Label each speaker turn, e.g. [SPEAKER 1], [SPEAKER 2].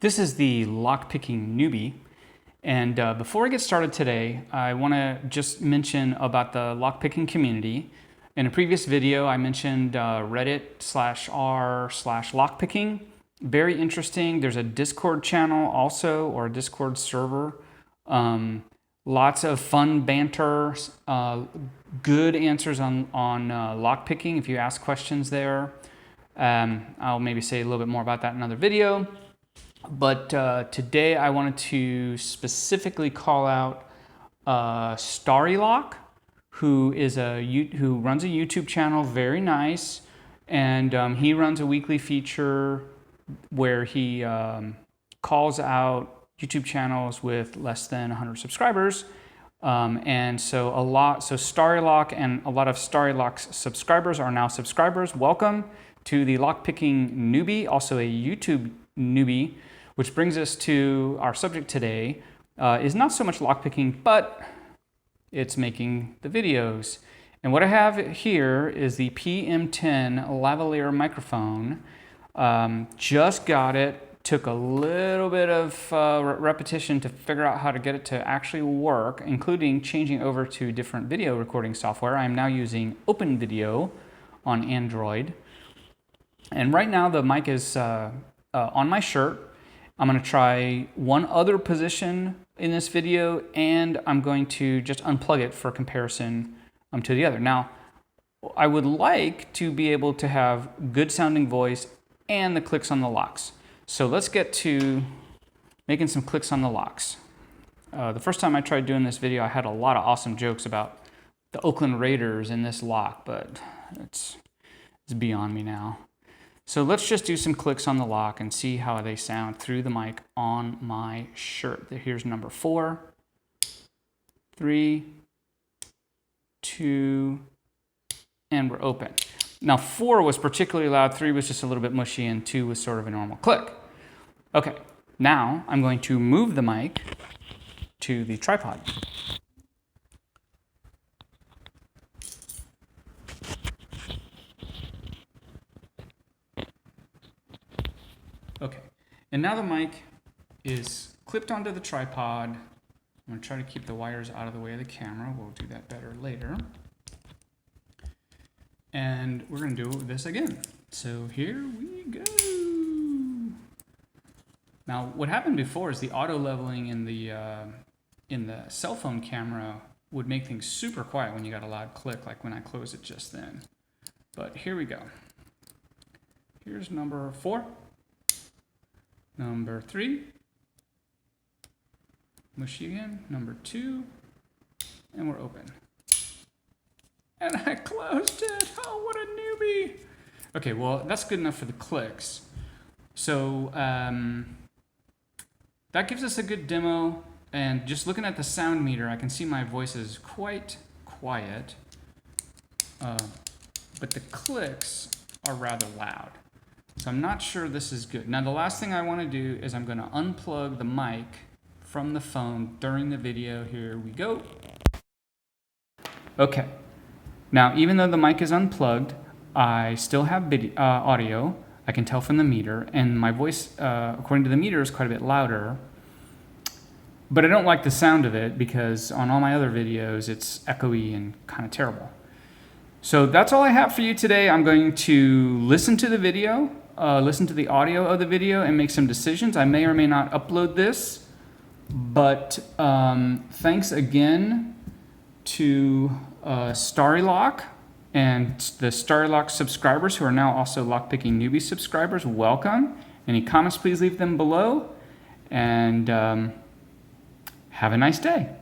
[SPEAKER 1] This is the Lockpicking newbie, and before I get started today, I want to just mention about the lockpicking community. In a previous video, I mentioned Reddit/r/lockpicking. Very interesting. There's a Discord channel also, or a Discord server. Lots of fun banter, good answers on lockpicking if you ask questions there. I'll maybe say a little bit more about that in another video. But today I wanted to specifically call out Starrylock, who runs a YouTube channel, very nice, and he runs a weekly feature where he calls out YouTube channels with less than 100 subscribers. And so Starrylock and a lot of Starrylock's subscribers are now subscribers. Welcome to the Lockpicking newbie, also a YouTube newbie, which brings us to our subject today, is not so much lockpicking, but it's making the videos. And what I have here is the PM10 lavalier microphone. Just got it, took a little bit of repetition to figure out how to get it to actually work, including changing over to different video recording software. I'm now using Open Video on Android. And right now the mic is on my shirt. I'm going to try one other position in this video, and I'm going to just unplug it for comparison to the other. Now, I would like to be able to have good sounding voice and the clicks on the locks. So let's get to making some clicks on the locks. The first time I tried doing this video, I had a lot of awesome jokes about the Oakland Raiders in this lock, but it's beyond me now. So let's just do some clicks on the lock and see how they sound through the mic on my shirt. Here's number 4, 3, 2, and we're open. Now 4 was particularly loud, 3 was just a little bit mushy, and 2 was sort of a normal click. Okay, now I'm going to move the mic to the tripod. Okay, and now the mic is clipped onto the tripod. I'm going to try to keep the wires out of the way of the camera. We'll do that better later. And we're going to do this again. So here we go. Now, what happened before is the auto leveling in the cell phone camera would make things super quiet when you got a loud click, like when I closed it just then. But here we go. Here's number 4. Number 3, mushy again, number 2, and we're open. And I closed it, oh, what a newbie. Okay, well, that's good enough for the clicks. So that gives us a good demo, and just looking at the sound meter, I can see my voice is quite quiet, but the clicks are rather loud. So I'm not sure this is good. Now the last thing I want to do is I'm going to unplug the mic from the phone during the video. Here we go. Okay. Now even though the mic is unplugged, I still have video, audio. I can tell from the meter, and my voice, according to the meter, is quite a bit louder. But I don't like the sound of it because on all my other videos it's echoey and kind of terrible. So that's all I have for you today. I'm going to listen to the video, listen to the audio of the video, and make some decisions. I may or may not upload this, but thanks again to Starrylock and the Starrylock subscribers who are now also Lockpicking newbie subscribers. Welcome. Any comments, please leave them below, and have a nice day.